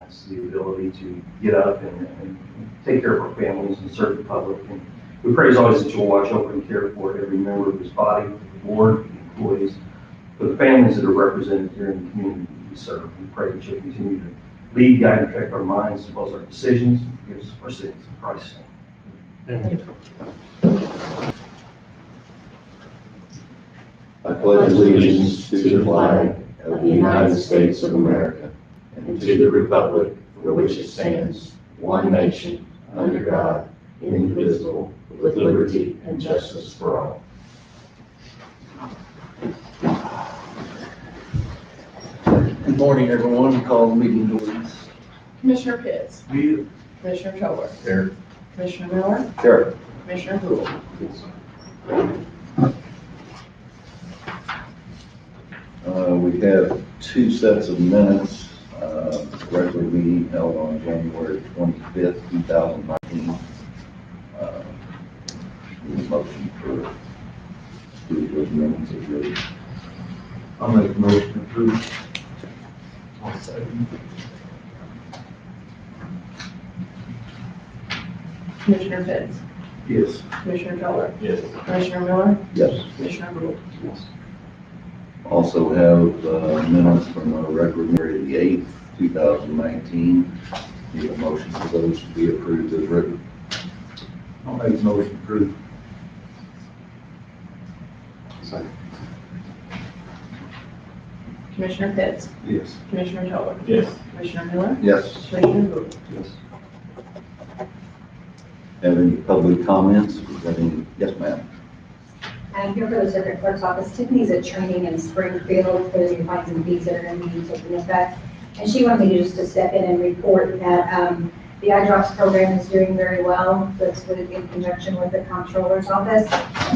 It's the ability to get up and take care of our families and serve the public. And we pray as always that you'll watch over and care for every member of this body, the board, the employees, for the families that are represented here in the community we serve. We pray that you'll continue to lead, guide, and affect our minds as well as our decisions. Forgive us our sins in Christ's name. I pledge allegiance to the flag of the United States of America and to the republic for which it stands, one nation, under God, indivisible, with liberty and justice for all. Good morning, everyone. Call the meeting to order. Commissioner Pitts. Here. Commissioner Toller. Here. Commissioner Miller. Here. Commissioner Gould. We have two sets of minutes, regular meeting held on January 25th, 2019. Need a motion for those minutes as written. I'll make the motion to approve. I'll second. Commissioner Pitts. Yes. Commissioner Toller. Yes. Commissioner Miller. Yes. Commissioner Gould. Yes. Also have minutes from the regular meeting, the 8th, 2019. Need a motion for those to be approved as written. I'll make the motion to approve. Commissioner Pitts. Yes. Commissioner Toller. Yes. Commissioner Miller. Yes. Commissioner Gould. Yes. Have any public comments? Is there any? Yes, ma'am. I'm here for the circuit clerk's office. Tiffany's at training in Springfield for the new fines and fees that are going to be taking effect. And she wanted me just to step in and report that the iDrops program is doing very well. That's in conjunction with the comptroller's office.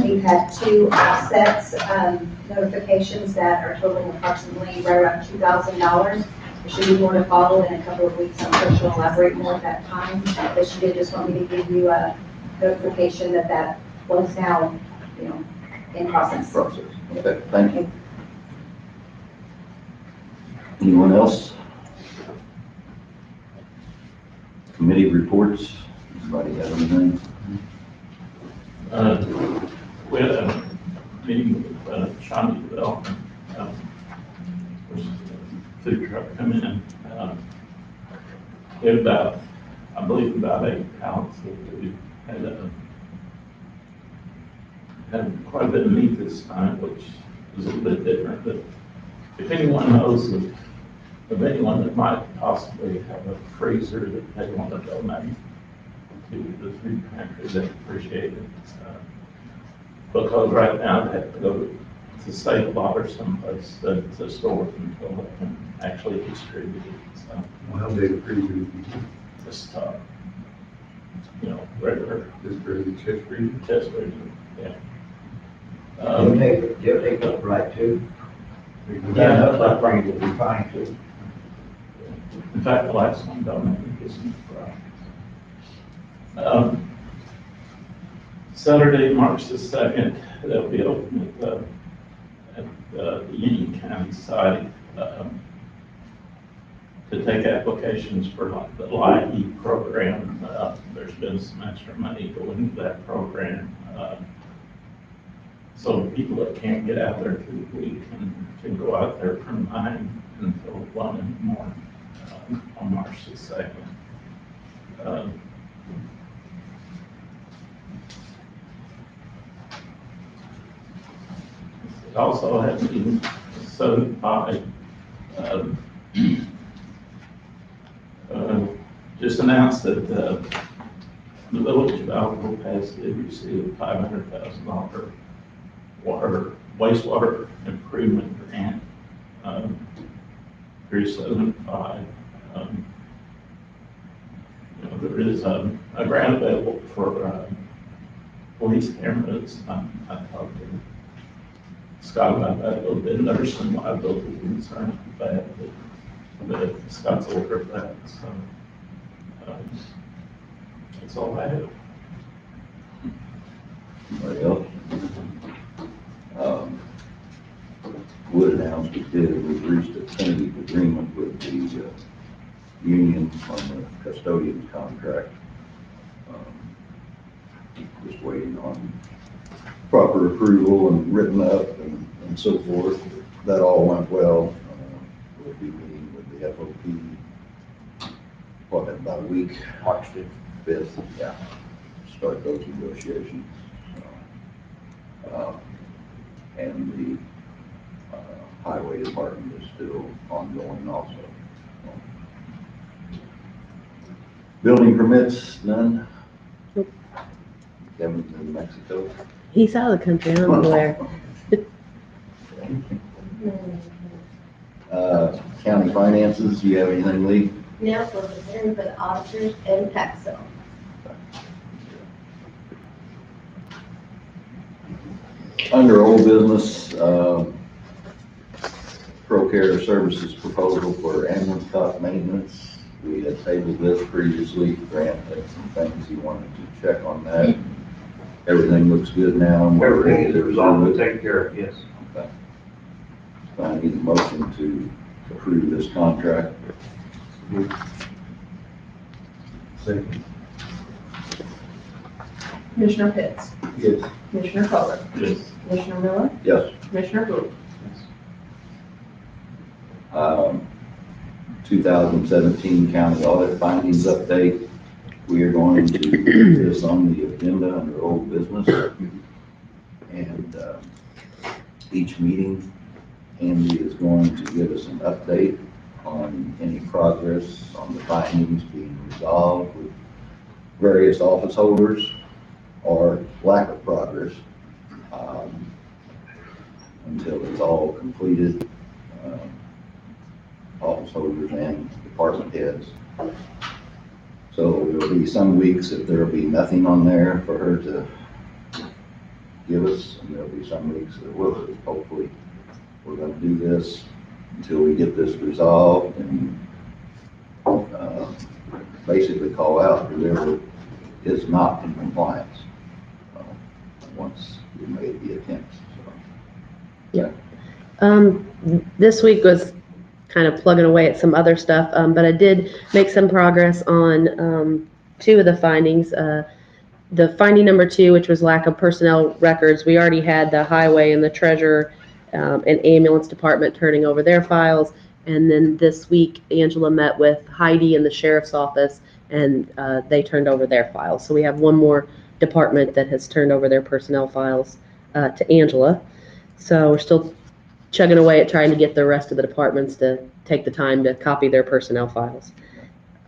We've had two offsets notifications that are totaling approximately right around $2,000. There should be more to follow in a couple of weeks. I'm sure she'll elaborate more at that time. But she did just want me to give you a notification that that was now, in process. Okay, thank you. Anyone else? Committee reports? Anybody have anything? We had a meeting with Shawnee Development, which is a food truck coming in. We had about, I believe, about 8 pallets that we had quite a bit of meat this time, which was a little bit different. But if anyone knows of anyone that might possibly have a freezer that they want to donate to the food pantry, they appreciate it. Because right now they have to go to State Lot or someplace to store it until they can actually distribute it. So How big a freezer do you just, regular This very chest freezer? chest freezer, yeah. You'll take up right too. Yeah. That's like bringing it to be fine too. In fact, the last one donated this Friday. Saturday, March the 2nd, they'll be open at the Union County site to take applications for like the LIHEAP program. There's been some extra money going into that program. So people that can't get out there through the week can go out there from 9 until 1 in the morning on March the 2nd. It also has been certified, just announced that the village of Alco Pass did receive a $500,000 wastewater improvement grant through 75. There is a grant available for police cameras. I talked to Scott about that a little bit, and there's some liability concerns with that, but Scott's ordered that, so that's all I have. Anybody else? Would announce we've reached a tentative agreement with the union on the custodian's contract. Just waiting on proper approval and written up and so forth. That all went well. We'll be meeting with the FOP, what, in about a week? March 5th, yeah. Start those negotiations. And the highway department is still ongoing also. Building permits, none? Nope. Kevin's in Mexico. He's out of the country, I don't know where. County finances, do you have anything, Lee? Now for the hearing for the auditors and tax sale. Under old business, ProCare Services proposal for ambulance cot maintenance. We had tabled this previously. Grant had some things he wanted to check on that. Everything looks good now. And we're ready Everything to is resolved and resume it. taken care of, yes. Okay. So I need a motion to approve this contract. Second. Commissioner Pitts, Yes. Commissioner Colbert, Yes. Commissioner Miller, Yes. Commissioner Blue. 2017 county audit findings update. We are going to put this on the agenda under old business. And each meeting, Andy is going to give us an update on any progress on the findings being resolved with various office holders or lack of progress until it's all completed. Office holders and department heads. So there'll be some weeks that there'll be nothing on there for her to give us, and there'll be some weeks that will. Hopefully, we're gonna do this until we get this resolved and basically call out whoever is not in compliance once we made the attempts. So. This week was kind of plugging away at some other stuff, but I did make some progress on two of the findings. The finding number 2, which was lack of personnel records, we already had the highway and the treasurer and ambulance department turning over their files. And then this week, Angela met with Heidi in the sheriff's office, and they turned over their files. So we have one more department that has turned over their personnel files to Angela. So we're still chugging away at trying to get the rest of the departments to take the time to copy their personnel files.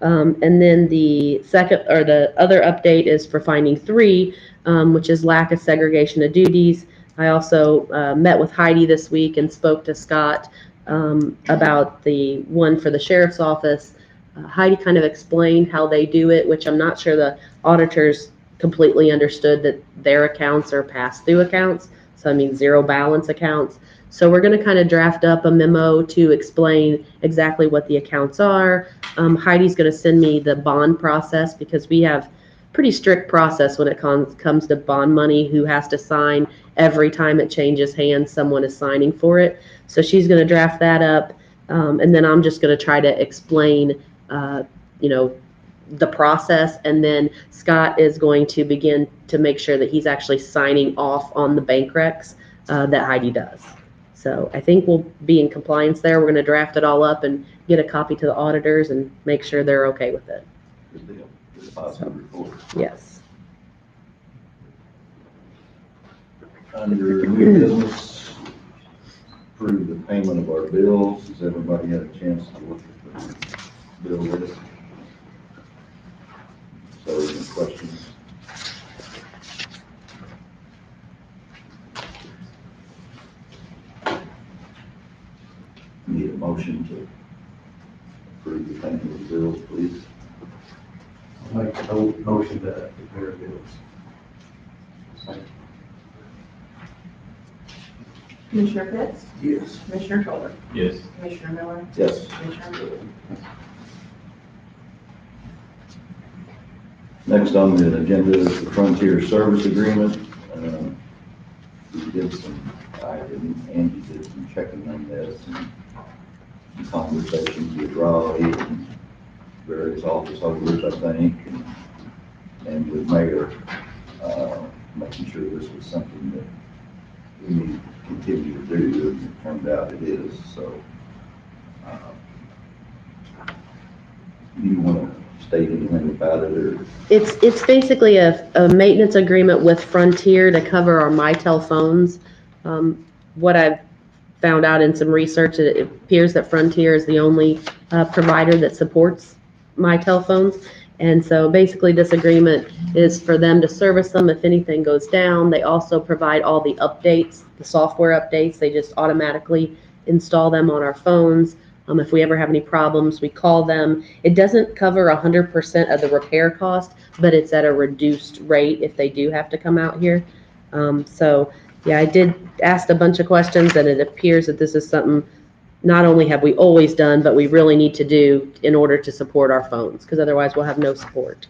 And then the other update is for finding 3, which is lack of segregation of duties. I also met with Heidi this week and spoke to Scott about the one for the sheriff's office. Heidi kind of explained how they do it, which I'm not sure the auditors completely understood, that their accounts are pass-through accounts. So I mean zero balance accounts. So we're going to kind of draft up a memo to explain exactly what the accounts are. Heidi's going to send me the bond process, because we have pretty strict process when it comes to bond money, who has to sign every time it changes hands, someone is signing for it. So she's going to draft that up. And then I'm just going to try to explain, the process. And then Scott is going to begin to make sure that he's actually signing off on the bank recs that Heidi does. So I think we'll be in compliance there. We're going to draft it all up and get a copy to the auditors and make sure they're okay with it. Good deal. Good positive report. Yes. Under new business, approve the payment of our bills. Has everybody had a chance to look at the bill list? So any questions? Need a motion to approve the payment of the bills, please. I'll make a motion to declare bills. Commissioner Pitts, Yes. Commissioner Colbert, Yes. Commissioner Miller, Yes. Commissioner Blue. Next on the agenda is the Frontier Service Agreement. We did Andy did some checking on this and some conversations with Raleigh. And various office holders, I think, and with Mayor, making sure this was something that we need to continue to do, and it turned out it is, so. You want to state anything about it, or? It's basically a maintenance agreement with Frontier to cover our Mitel phones. What I've found out in some research, it appears that Frontier is the only provider that supports Mitel phones. And so basically this agreement is for them to service them if anything goes down. They also provide all the updates, the software updates. They just automatically install them on our phones. If we ever have any problems, we call them. It doesn't cover 100% of the repair cost, but it's at a reduced rate if they do have to come out here. So yeah, I did ask a bunch of questions, and it appears that this is something not only have we always done, but we really need to do in order to support our phones, because otherwise we'll have no support.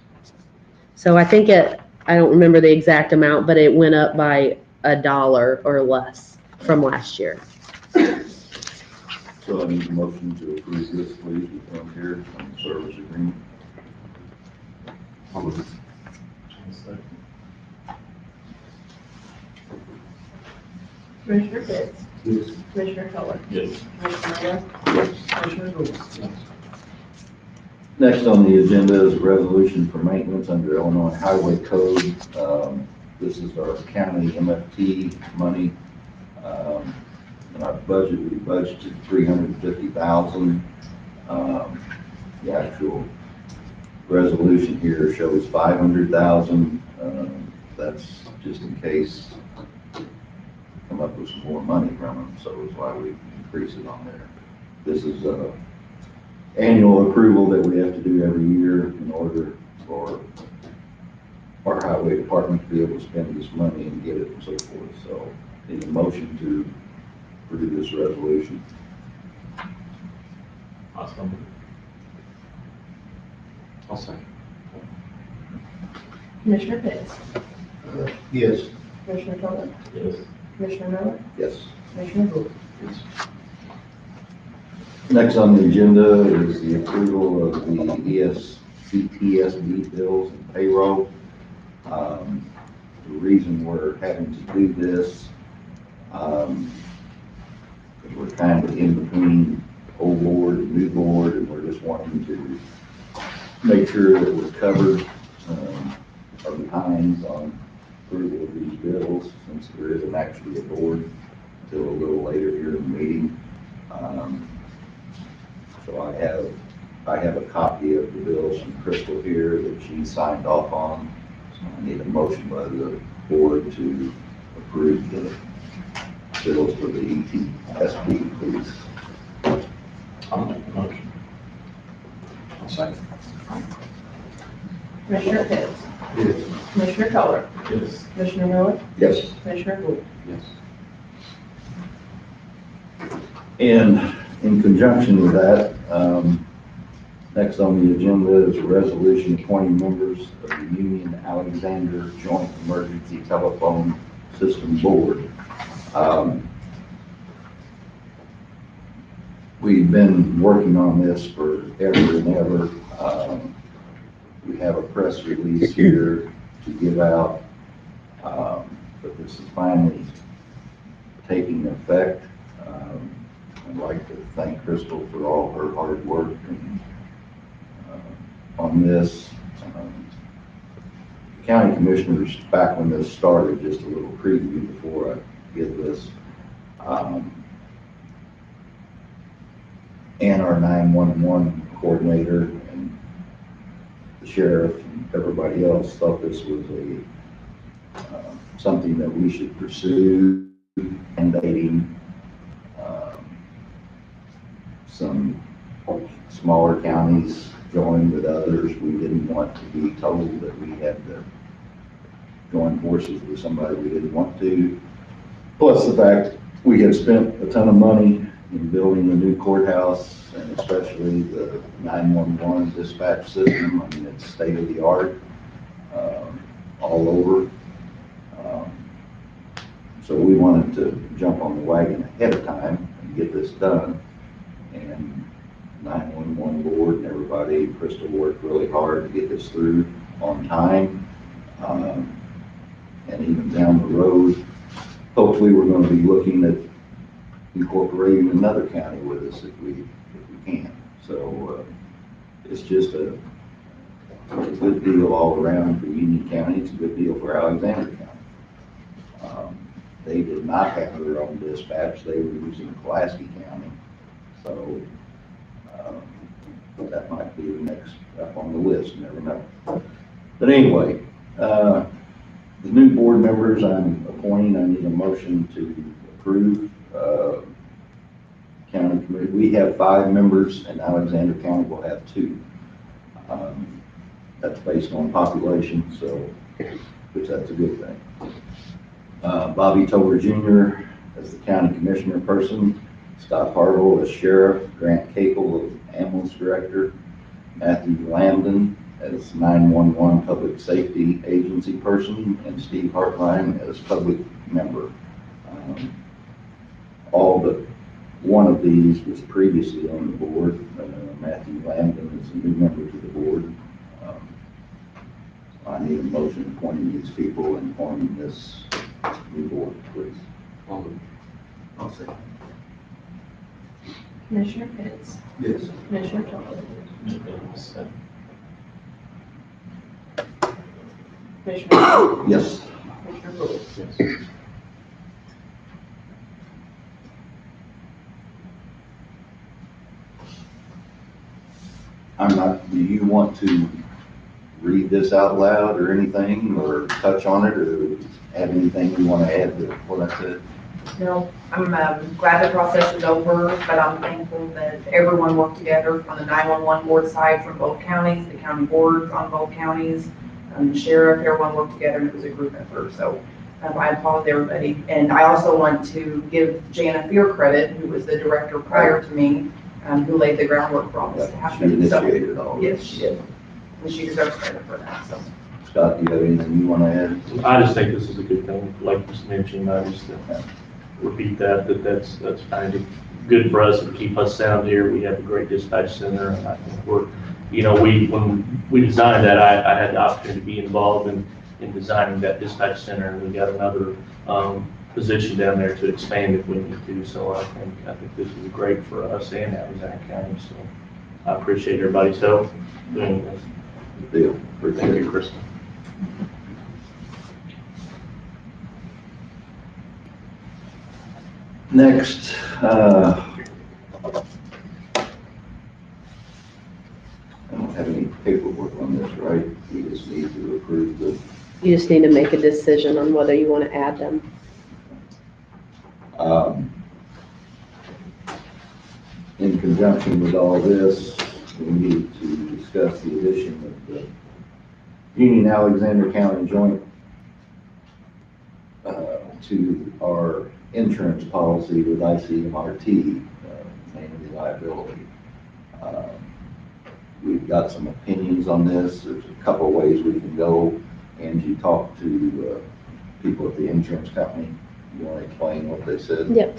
So I think I don't remember the exact amount, but it went up by $1 or less from last year. So I need a motion to approve this, please, with Frontier on the service agreement. Commissioner Fix? Yes. Commissioner Miller? Yes. Commissioner Miller? Commissioner Wood? Next on the agenda is a resolution for maintenance under Illinois Highway Code. This is our county MFT money. In our budget, we budgeted $350,000. The actual resolution here shows $500,000. That's just in case come up with some more money from them, so is why we increase it on there. This is annual approval that we have to do every year in order for our highway department to be able to spend this money and get it and so forth. So need a motion to approve this resolution. Awesome. I'll second. Commissioner Fix? Yes. Commissioner Miller? Yes. Commissioner Miller? Yes. Commissioner Wood? Next on the agenda is the approval of the ESCTSD bills and payroll. The reason we're having to do this, because we're kind of in between old board and new board, and we're just wanting to make sure that we're covered, are behind on approval of these bills, since there isn't actually a board until a little later here in the meeting. So I have a copy of the bills from Crystal here that she signed off on. So I need a motion by the board to approve the bills for the ETSP, please. I'll make the motion. I'll second. Commissioner Fix? Yes. Commissioner Miller? Yes. Commissioner Miller? Yes. Commissioner Wood? Yes. And in conjunction with that, next on the agenda is a resolution appointing members of the Union Alexander Joint Emergency Telephone System Board. We've been working on this forever and ever. We have a press release here to give out, but this is finally taking effect. I'd like to thank Crystal for all her hard work and, on this. County commissioners, back when this started, just a little preview before I give this, and our 911 coordinator and the sheriff and everybody else thought this was something that we should pursue, mandating some smaller counties joined with others. We didn't want to be told that we had to join forces with somebody we didn't want to. Plus the fact we had spent a ton of money in building the new courthouse, and especially the 911 dispatch system. I mean, it's state of the art all over. So we wanted to jump on the wagon ahead of time and get this done. And 911 board and everybody. Crystal worked really hard to get this through on time. And even down the road, hopefully we're going to be looking at incorporating another county with us if we can. So it's just a good deal all around for Union County. It's a good deal for Alexander County. They did not have their own dispatch. They were using Pulaski County. So that might be the next up on the list, never know. But anyway, the new board members I'm appointing, I need a motion to approve. County committee, we have 5 members and Alexander County will have 2. That's based on population, so, which that's a good thing. Bobby Toller Jr. as the county commissioner person, Scott Harville as sheriff, Grant Capel as ambulance director, Matthew Lambden as 911 public safety agency person, and Steve Hartline as public member. All but one of these was previously on the board. Matthew Lambden is a new member to the board. I need a motion appointing these people and forming this new board, please. I'll say. Commissioner Pitts, Yes. Commissioner Toller, Commissioner Miller, Yes. Commissioner Bowe. Yes. I'm not, do you want to read this out loud or anything, or touch on it, or add anything you want to add to what I said? No, I'm glad the process is over, but I'm thankful that everyone worked together on the 911 board side from both counties, the county boards on both counties, the sheriff, everyone worked together and it was a group effort. So I applaud everybody. And I also want to give Jana Fear credit, who was the director prior to me, who laid the groundwork for all this to She happen. So, initiated all yes, this. she did. And she deserves credit for that, so. Scott, do you have anything you want to add? I just think this is a good thing, like just mentioned, I just repeat that's kind of good for us to keep us sound here. We have a great dispatch center, and I think we're, when we designed that, I had the opportunity to be involved in designing that dispatch center, and we got another position down there to expand if we need to. So I think this is great for us and Alexander County. So I appreciate everybody's help doing this. Good deal. Appreciate Thank it. you, Crystal. Next, I don't have any paperwork on this, right? We just need to approve the, You just need to make a decision on whether you want to add them. in conjunction with all this, we need to discuss the addition of the Union Alexander County joint to our insurance policy with ICMRT, mainly liability. We've got some opinions on this. There's a couple of ways we can go. Angie talked to people at the insurance company. You want to explain what they said? Yep.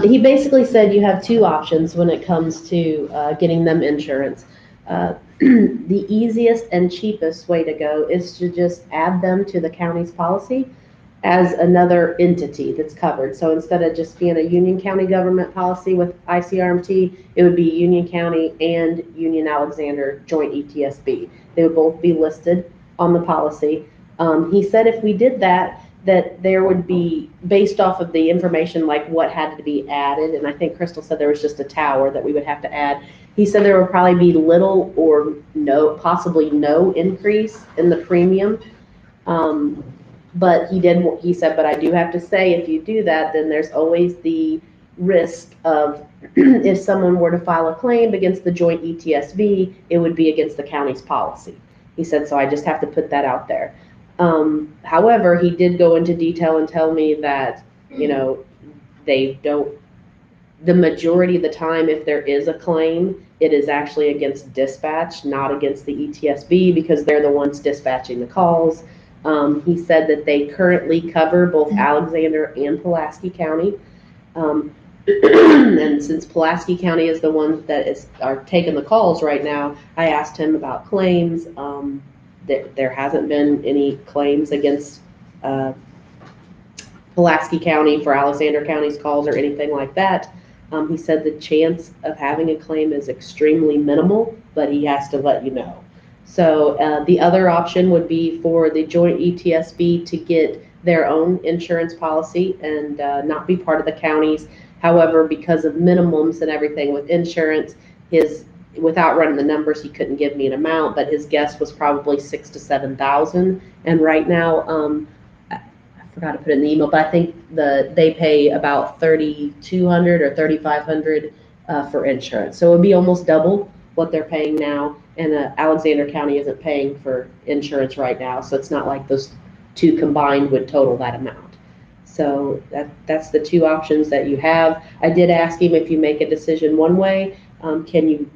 He basically said you have 2 options when it comes to getting them insurance. The easiest and cheapest way to go is to just add them to the county's policy as another entity that's covered. So instead of just being a Union County government policy with ICRMT, it would be Union County and Union Alexander joint ETSB. They would both be listed on the policy. He said if we did that, that there would be, based off of the information, like what had to be added, and I think Crystal said there was just a tower that we would have to add. He said there would probably be little or no, possibly no increase in the premium. But he said, but I do have to say, if you do that, then there's always the risk of if someone were to file a claim against the joint ETSB, it would be against the county's policy. He said, so I just have to put that out there. However, he did go into detail and tell me that, they don't, the majority of the time, if there is a claim, it is actually against dispatch, not against the ETSB, because they're the ones dispatching the calls. He said that they currently cover both Alexander and Pulaski County. And since Pulaski County is the one that are taking the calls right now, I asked him about claims. There hasn't been any claims against Pulaski County for Alexander County's calls or anything like that. He said the chance of having a claim is extremely minimal, but he has to let you know. So the other option would be for the joint ETSB to get their own insurance policy and not be part of the county's. However, because of minimums and everything with insurance, without running the numbers, he couldn't give me an amount, but his guess was probably 6,000 to 7,000. And right now, I forgot to put it in the email, but I think they pay about 3,200 or 3,500 for insurance. So it would be almost double what they're paying now. And Alexander County isn't paying for insurance right now, so it's not like those two combined would total that amount. So that's the two options that you have. I did ask him, if you make a decision one way, can you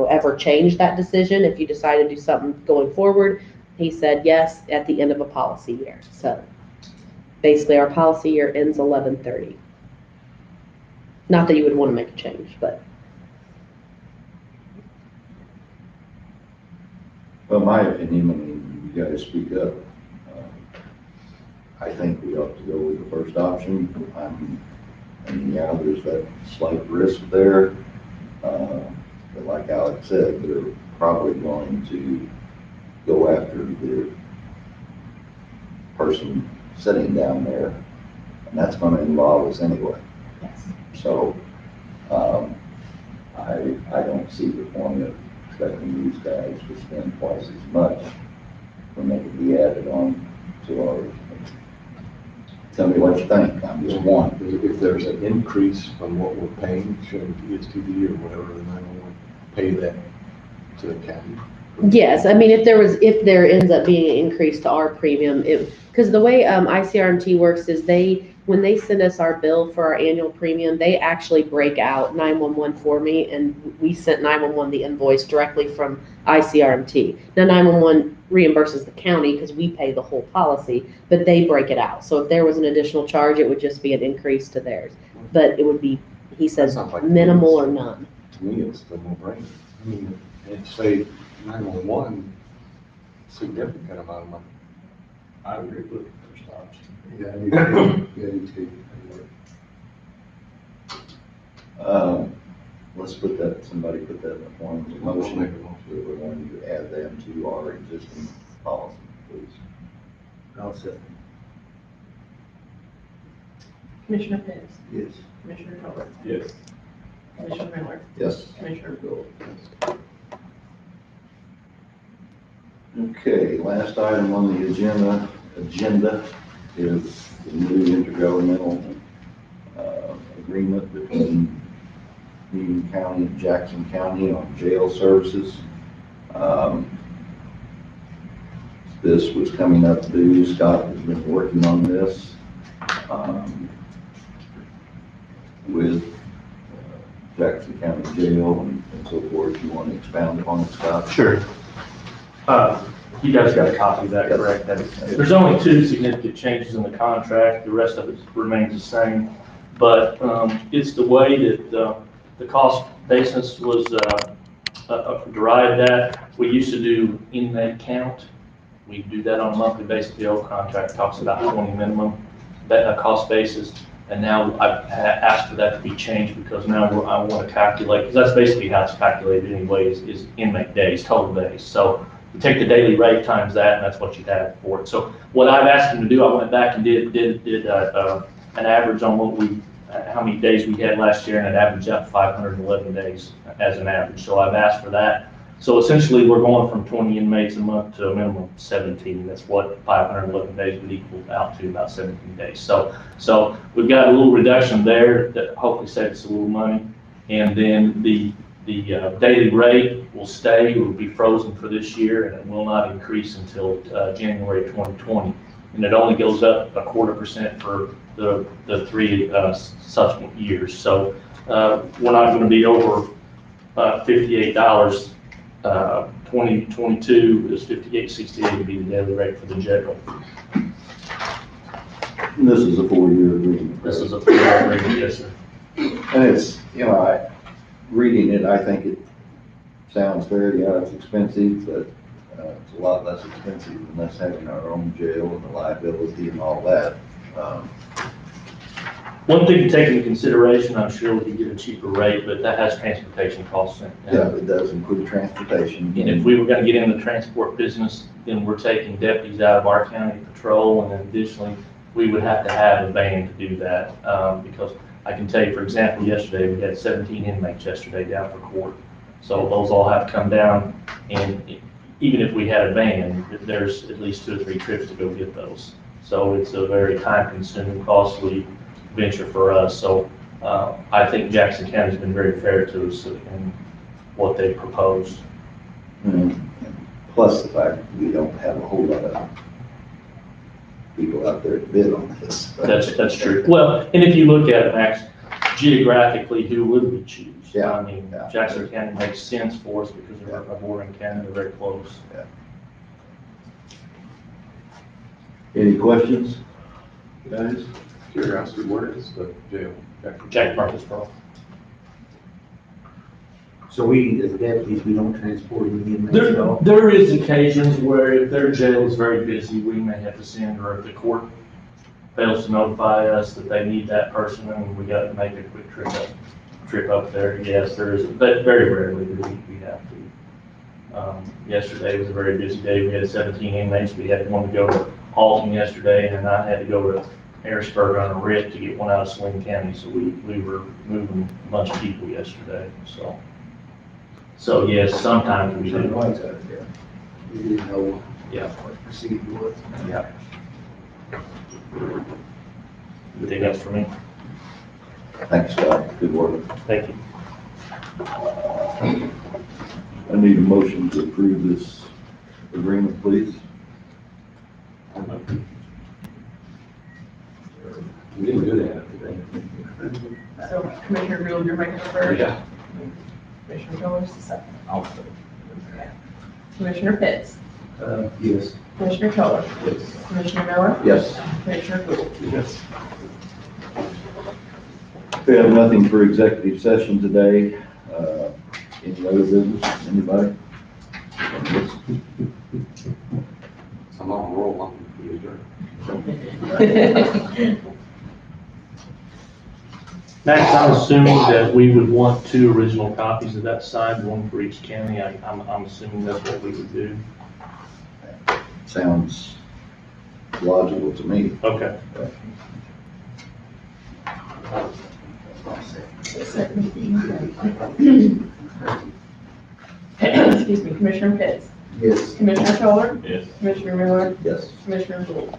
ever change that decision if you decide to do something going forward? He said yes, at the end of a policy year. So basically our policy year ends 11/30. Not that you would want to make a change, but. Well, my opinion, I mean, you guys speak up. I think we ought to go with the first option. And yeah, there's that slight risk there. But like Alex said, they're probably going to go after the person sitting down there, and that's going to involve us anyway. Yes. So I don't see the point of expecting these guys to spend twice as much when they could be added on to ours. Tell me what you think. I'm just one. If there's an increase from what we're paying, shouldn't ESTD or whatever, then I don't want to pay that to the county. Yes, I mean, if there ends up being an increase to our premium, because the way ICRMT works is when they send us our bill for our annual premium, they actually break out 911 for me, and we sent 911 the invoice directly from ICRMT. Now 911 reimburses the county because we pay the whole policy, but they break it out. So if there was an additional charge, it would just be an increase to theirs. But it would be, he says, Sounds like minimal or none. To me, it's the no-brainer. I mean, and say 911, significant amount of money. I agree with the first option. Yeah, you too. Let's somebody put that in the form of a motion. That we're going to add them to our existing policy, please. I'll second. Commissioner Pitts, Yes. Commissioner Colbert, Yes. Commissioner Miller, Yes. Commissioner Gould. Okay, last item on the agenda is the new intergovernmental agreement between Union County and Jackson County on jail services. This was coming up due. Scott has been working on this with Jackson County Jail and so forth. You want to expound upon it, Scott? Sure. You guys got a copy of that, correct? There's only two significant changes in the contract. The rest of it remains the same. But it's the way that the cost basis was derived at. We used to do inmate count. We do that on a monthly basis. The old contract talks about 20 minimum cost basis. And now I've asked for that to be changed because now I want to calculate, because that's basically how it's calculated anyways, is inmate days, total days. So you take the daily rate times that, and that's what you have for it. So what I've asked them to do, I went back and did an average on how many days we had last year, and it averaged out 511 days as an average. So I've asked for that. So essentially, we're going from 20 inmates a month to a minimum of 17. That's what 511 days would equal out to, about 17 days. So we've got a little reduction there that hopefully saves us a little money. And then the daily rate will stay, it will be frozen for this year, and it will not increase until January 2020. And it only goes up 0.25% for the three subsequent years. So we're not going to be over $58. 2022 is $58.68 to be the daily rate for the jail. And this is a 4-year agreement. This is a 4-year agreement, yes, sir. And it's, reading it, I think it sounds fair, yeah, it's expensive, but, it's a lot less expensive than us having our own jail and the liability and all that. One thing to take into consideration, I'm sure we could get a cheaper rate, but that has transportation costs in it. Yeah, it does include transportation. And if we were gonna get in the transport business, then we're taking deputies out of our county patrol, and then additionally, we would have to have a van to do that, because I can tell you, for example, yesterday, we had 17 inmates yesterday down for court. So those all have to come down, and even if we had a van, there's at least 2 or 3 trips to go get those. So it's a very time-consuming, costly venture for us. So I think Jackson County's been very fair to us in what they proposed. Mhm. Plus the fact that we don't have a whole lot of people out there to bid on this. That's true. Well, and if you look at it, Max, geographically, who would we choose? Yeah, I mean, yeah. Jackson County makes sense for us because we're a bordering county, they're very close. Any questions, guys? Curiosity, where is the jail? Jack Murfreesboro. So we, as deputies, we don't transport any inmates at all? There is occasions where if their jail is very busy, we may have to send, or if the court fails to notify us that they need that person, and we got to make a quick trip up there. Yes, there is, but very rarely do we have to. Yesterday was a very busy day. We had 17 inmates. We had one to go to Alton yesterday, and I had to go to Harrisburg on a writ to get one out of Swain County. So we were moving a bunch of people yesterday. So yes, sometimes we do. White's out there. We didn't know Yeah. what procedure was. Yeah. Anything else for me? Thanks, Scott. Good work. Thank you. I need a motion to approve this agreement, please. We didn't do that today. So Commissioner Gould, you're making the first? Yeah. Commissioner Tillers, the second. I'll say. Commissioner Pitts, Yes. Commissioner Tiller, Yes. Commissioner Miller, Yes. Commissioner Gould. Yes. We have nothing for executive session today. Any other business? Anybody? I'm on a roll, I'm pretty sure. Max, I'm assuming that we would want 2 original copies of that signed, one for each county. I'm assuming that's what we would do. Sounds logical to me. Okay. Excuse me, Commissioner Pitts, Yes. Commissioner Tiller, Yes. Commissioner Miller, Yes. Commissioner Gould.